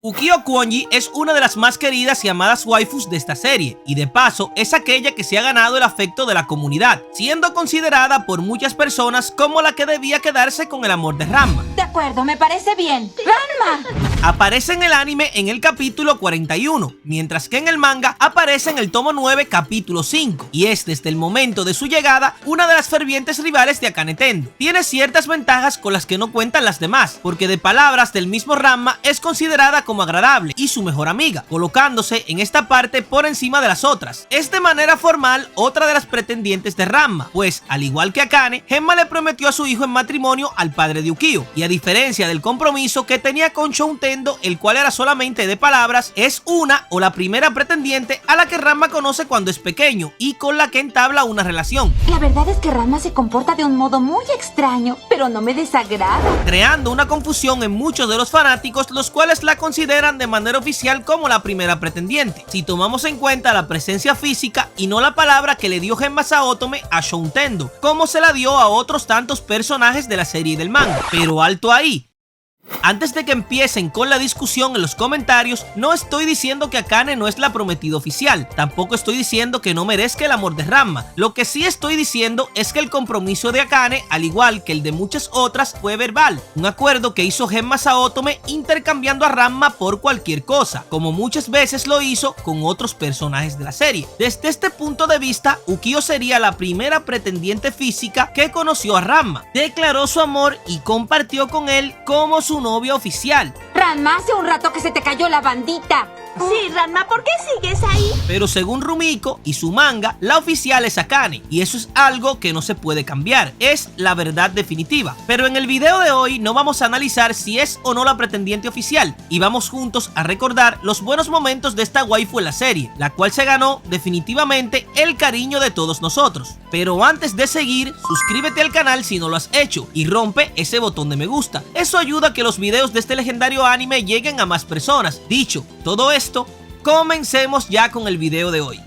Ukio Kuonji es una de las más queridas y amadas waifus de esta serie, y de paso es aquella que se ha ganado el afecto de la comunidad, siendo considerada por muchas personas como la que debía quedarse con el amor de Ranma. De acuerdo, me parece bien. ¡Ranma! Aparece en el anime en el capítulo 41, mientras que en el manga aparece en el tomo 9, capítulo 5, y es desde el momento de su llegada una de las fervientes rivales de Akane Tendo. Tiene ciertas ventajas con las que no cuentan las demás, porque de palabras del mismo Ranma es considerada como agradable y su mejor amiga, colocándose en esta parte por encima de las otras. Es de manera formal otra de las pretendientes de Ranma, pues al igual que Akane, Genma le prometió a su hijo en matrimonio al padre de Ukio, y a diferencia del compromiso que tenía con Shou Tendo, el cual era solamente de palabras, es una o la primera pretendiente a la que Ranma conoce cuando es pequeño y con la que entabla una relación. La verdad es que Ranma se comporta de un modo muy extraño, pero no me desagrada, creando una confusión en muchos de los fanáticos, los cuales la consideran de manera oficial como la primera pretendiente, si tomamos en cuenta la presencia física y no la palabra que le dio Genma Saotome a Shou Tendo, como se la dio a otros tantos personajes de la serie y del manga. Pero alto ahí. Antes de que empiecen con la discusión en los comentarios, no estoy diciendo que Akane no es la prometida oficial, tampoco estoy diciendo que no merezca el amor de Ranma. Lo que sí estoy diciendo es que el compromiso de Akane, al igual que el de muchas otras, fue verbal, un acuerdo que hizo Genma Saotome intercambiando a Ranma por cualquier cosa, como muchas veces lo hizo con otros personajes de la serie. Desde este punto de vista, Ukio sería la primera pretendiente física que conoció a Ranma, declaró su amor y compartió con él como su novia oficial. Ranma, hace un rato que se te cayó la bandita. Sí, Ranma, ¿por qué sigues ahí? Pero según Rumiko y su manga, la oficial es Akane, y eso es algo que no se puede cambiar, es la verdad definitiva. Pero en el video de hoy no vamos a analizar si es o no la pretendiente oficial, y vamos juntos a recordar los buenos momentos de esta waifu en la serie, la cual se ganó definitivamente el cariño de todos nosotros. Pero antes de seguir, suscríbete al canal si no lo has hecho, y rompe ese botón de me gusta, eso ayuda a que los videos de este legendario anime lleguen a más personas. Dicho todo esto, comencemos ya con el video de hoy.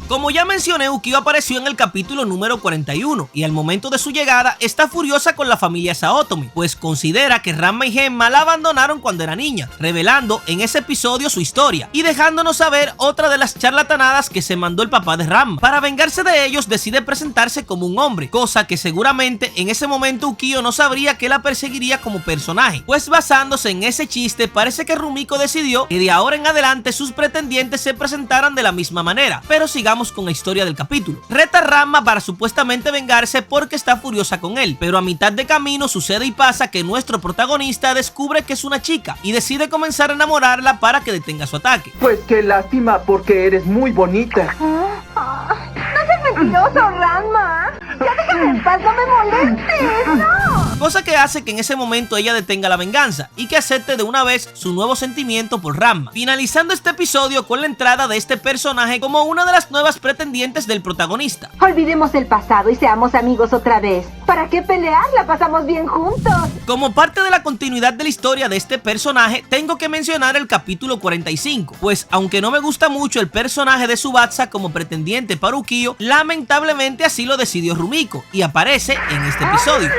Como ya mencioné, Ukio apareció en el capítulo número 41 y al momento de su llegada está furiosa con la familia Saotome, pues considera que Ranma y Genma la abandonaron cuando era niña, revelando en ese episodio su historia y dejándonos saber otra de las charlatanadas que se mandó el papá de Ranma. Para vengarse de ellos decide presentarse como un hombre, cosa que seguramente en ese momento Ukio no sabría que la perseguiría como personaje, pues basándose en ese chiste parece que Rumiko decidió que de ahora en adelante sus pretendientes se presentaran de la misma manera. Pero sigamos con la historia del capítulo. Reta a Ranma para supuestamente vengarse porque está furiosa con él, pero a mitad de camino sucede y pasa que nuestro protagonista descubre que es una chica y decide comenzar a enamorarla para que detenga su ataque. Pues qué lástima, porque eres muy bonita. No seas mentiroso, Ranma. Ya déjame en paz, no me molestes, no. Cosa que hace que en ese momento ella detenga la venganza y que acepte de una vez su nuevo sentimiento por Ranma, finalizando este episodio con la entrada de este personaje como una de las nuevas pretendientes del protagonista. Olvidemos el pasado y seamos amigos otra vez. ¿Para qué pelear? La pasamos bien juntos. Como parte de la continuidad de la historia de este personaje, tengo que mencionar el capítulo 45, pues aunque no me gusta mucho el personaje de Tsubasa como pretendiente para Ukio, lamentablemente así lo decidió Rumiko y aparece en este episodio.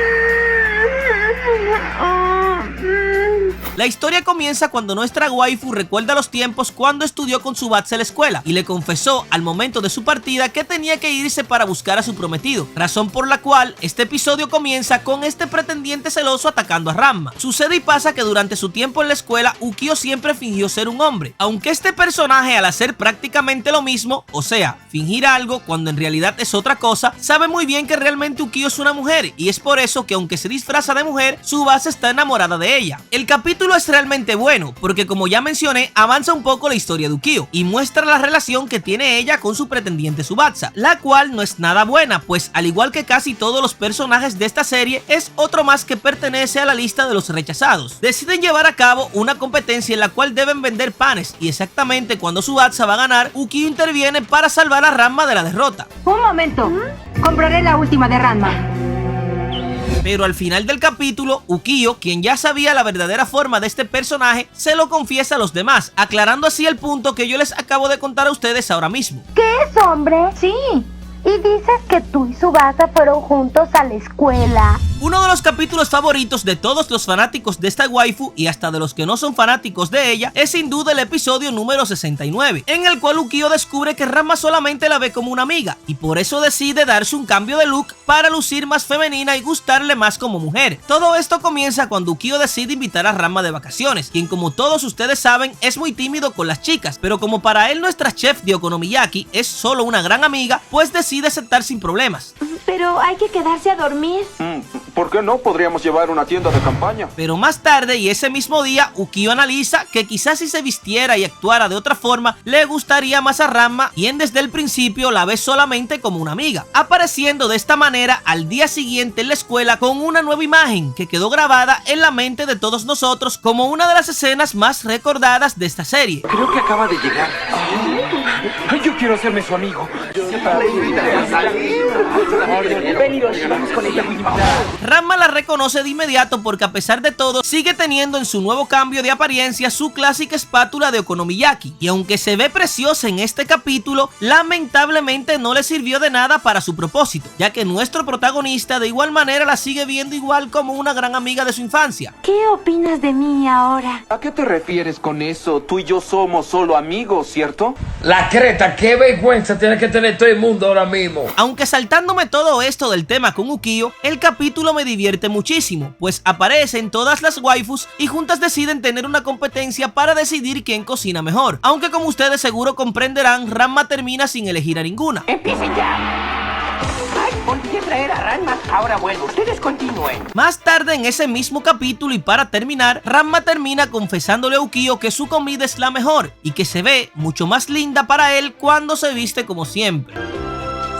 La historia comienza cuando nuestra waifu recuerda los tiempos cuando estudió con Tsubasa en la escuela y le confesó al momento de su partida que tenía que irse para buscar a su prometido, razón por la cual este episodio comienza con este pretendiente celoso atacando a Ranma. Sucede y pasa que durante su tiempo en la escuela, Ukio siempre fingió ser un hombre, aunque este personaje al hacer prácticamente lo mismo, o sea, fingir algo cuando en realidad es otra cosa, sabe muy bien que realmente Ukio es una mujer y es por eso que aunque se disfraza de mujer, Tsubasa está enamorada de ella. El capítulo es realmente bueno porque, como ya mencioné, avanza un poco la historia de Ukio y muestra la relación que tiene ella con su pretendiente Tsubasa, la cual no es nada buena, pues al igual que casi todos los personajes de esta serie, es otro más que pertenece a la lista de los rechazados. Deciden llevar a cabo una competencia en la cual deben vender panes y exactamente cuando Tsubasa va a ganar, Ukio interviene para salvar a Ranma de la derrota. Un momento. Compraré la última de Ranma. Pero al final del capítulo, Ukio, quien ya sabía la verdadera forma de este personaje, se lo confiesa a los demás, aclarando así el punto que yo les acabo de contar a ustedes ahora mismo. ¿Qué es, hombre? Sí. Y dices que tú y Tsubasa fueron juntos a la escuela. Uno de los capítulos favoritos de todos los fanáticos de esta waifu y hasta de los que no son fanáticos de ella es sin duda el episodio número 69, en el cual Ukio descubre que Ranma solamente la ve como una amiga y por eso decide darse un cambio de look para lucir más femenina y gustarle más como mujer. Todo esto comienza cuando Ukio decide invitar a Ranma de vacaciones, quien como todos ustedes saben es muy tímido con las chicas, pero como para él nuestra chef de Okonomiyaki es solo una gran amiga, pues decide aceptar sin problemas. Pero hay que quedarse a dormir. ¿Por qué no? Podríamos llevar una tienda de campaña. Pero más tarde y ese mismo día, Ukio analiza que quizás si se vistiera y actuara de otra forma, le gustaría más a Ranma, quien desde el principio la ve solamente como una amiga, apareciendo de esta manera al día siguiente en la escuela con una nueva imagen que quedó grabada en la mente de todos nosotros como una de las escenas más recordadas de esta serie. Creo que acaba de llegar. Yo quiero hacerme su amigo. Ranma la reconoce de inmediato porque a pesar de todo sigue teniendo en su nuevo cambio de apariencia su clásica espátula de Okonomiyaki, y aunque se ve preciosa en este capítulo, lamentablemente no le sirvió de nada para su propósito, ya que nuestro protagonista de igual manera la sigue viendo igual como una gran amiga de su infancia. ¿Qué opinas de mí ahora? ¿A qué te refieres con eso? Tú y yo somos solo amigos, ¿cierto? La creta, qué vergüenza tiene que tener todo el mundo ahora mismo. Aunque saltándome todo esto del tema con Ukio, el capítulo me divierte muchísimo, pues aparecen todas las waifus y juntas deciden tener una competencia para decidir quién cocina mejor. Aunque como ustedes seguro comprenderán, Ranma termina sin elegir a ninguna. ¡Empiecen ya! ¡Ay, olvidé traer a Ranma! Ahora bueno, ustedes continúen. Más tarde en ese mismo capítulo y para terminar, Ranma termina confesándole a Ukio que su comida es la mejor y que se ve mucho más linda para él cuando se viste como siempre.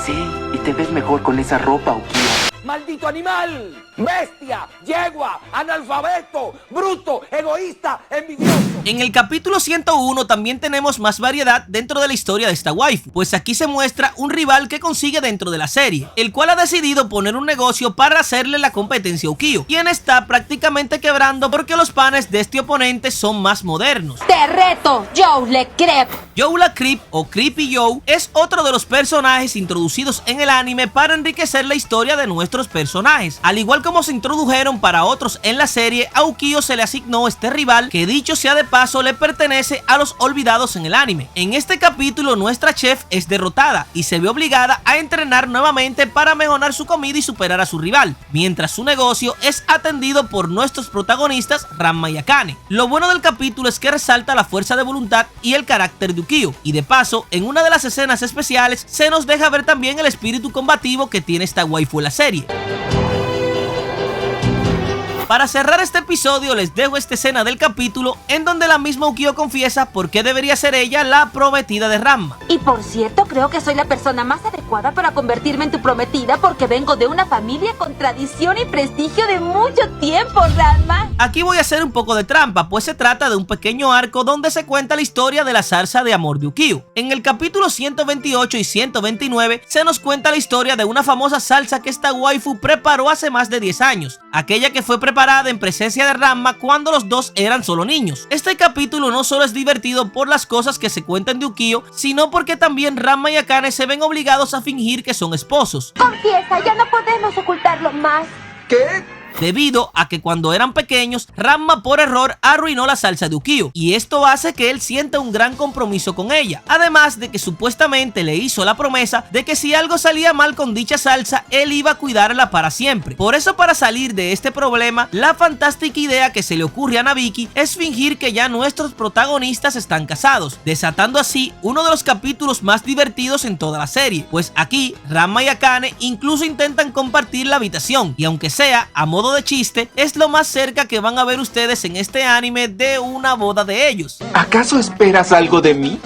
Sí, y te ves mejor con esa ropa, Ukio. ¡Maldito animal! ¡Bestia! ¡Yegua! ¡Analfabeto! ¡Bruto! ¡Egoísta! ¡Envidioso! En el capítulo 101 también tenemos más variedad dentro de la historia de esta waifu, pues aquí se muestra un rival que consigue dentro de la serie, el cual ha decidido poner un negocio para hacerle la competencia a Ukio, quien está prácticamente quebrando porque los panes de este oponente son más modernos. ¡Te reto, Joe Le Crepe! Joe la Creep o Creepy Joe es otro de los personajes introducidos en el anime para enriquecer la historia de nuestros personajes. Al igual como se introdujeron para otros en la serie, a Ukio se le asignó este rival que, dicho sea de paso, le pertenece a los olvidados en el anime. En este capítulo nuestra chef es derrotada y se ve obligada a entrenar nuevamente para mejorar su comida y superar a su rival, mientras su negocio es atendido por nuestros protagonistas Ranma y Akane. Lo bueno del capítulo es que resalta la fuerza de voluntad y el carácter de Ukio, y de paso en una de las escenas especiales se nos deja ver también el espíritu combativo que tiene esta waifu en la serie. Para cerrar este episodio les dejo esta escena del capítulo en donde la misma Ukio confiesa por qué debería ser ella la prometida de Ranma. Y por cierto, creo que soy la persona más adecuada para convertirme en tu prometida porque vengo de una familia con tradición y prestigio de mucho tiempo, Ranma. Aquí voy a hacer un poco de trampa, pues se trata de un pequeño arco donde se cuenta la historia de la zarza de amor de Ukio. En el capítulo 128 y 129 se nos cuenta la historia de una famosa salsa que esta waifu preparó hace más de 10 años, aquella que fue preparada en presencia de Ranma cuando los dos eran solo niños. Este capítulo no solo es divertido por las cosas que se cuentan de Ukio, sino porque también Ranma y Akane se ven obligados a fingir que son esposos. Confiesa, ya no podemos ocultarlo más. ¿Qué? Debido a que cuando eran pequeños, Ranma por error arruinó la salsa de Ukio, y esto hace que él sienta un gran compromiso con ella, además de que supuestamente le hizo la promesa de que si algo salía mal con dicha salsa, él iba a cuidarla para siempre. Por eso, para salir de este problema, la fantástica idea que se le ocurre a Nabiki es fingir que ya nuestros protagonistas están casados, desatando así uno de los capítulos más divertidos en toda la serie, pues aquí Ranma y Akane incluso intentan compartir la habitación, y aunque sea a modo de chiste, es lo más cerca que van a ver ustedes en este anime de una boda de ellos. ¿Acaso esperas algo de mí?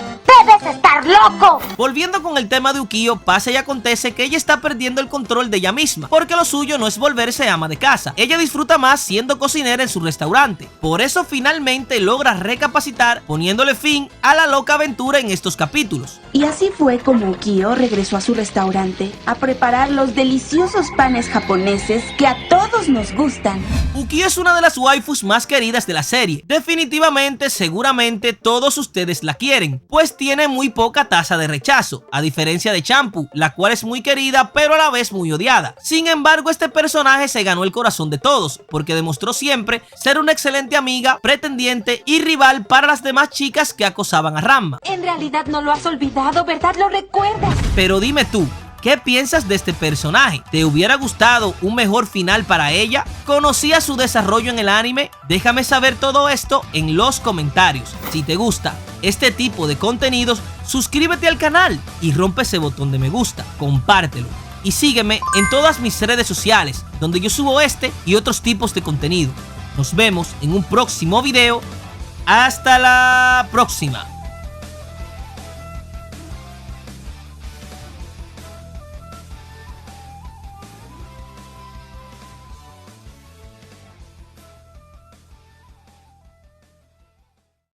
¡Debes estar loco! Volviendo con el tema de Ukio, pasa y acontece que ella está perdiendo el control de ella misma, porque lo suyo no es volverse ama de casa. Ella disfruta más siendo cocinera en su restaurante. Por eso finalmente logra recapacitar, poniéndole fin a la loca aventura en estos capítulos. Y así fue como Ukio regresó a su restaurante a preparar los deliciosos panes japoneses que a todos nos gustan. Ukio es una de las waifus más queridas de la serie. Definitivamente, seguramente todos ustedes la quieren, pues tiene tiene muy poca tasa de rechazo, a diferencia de Shampoo, la cual es muy querida pero a la vez muy odiada. Sin embargo, este personaje se ganó el corazón de todos, porque demostró siempre ser una excelente amiga, pretendiente y rival para las demás chicas que acosaban a Ranma. En realidad no lo has olvidado, ¿verdad? ¿Lo recuerdas? Pero dime tú, ¿qué piensas de este personaje? ¿Te hubiera gustado un mejor final para ella? ¿Conocías su desarrollo en el anime? Déjame saber todo esto en los comentarios. Si te gusta este tipo de contenidos, suscríbete al canal y rompe ese botón de me gusta, compártelo y sígueme en todas mis redes sociales, donde yo subo este y otros tipos de contenido. Nos vemos en un próximo video. ¡Hasta la próxima!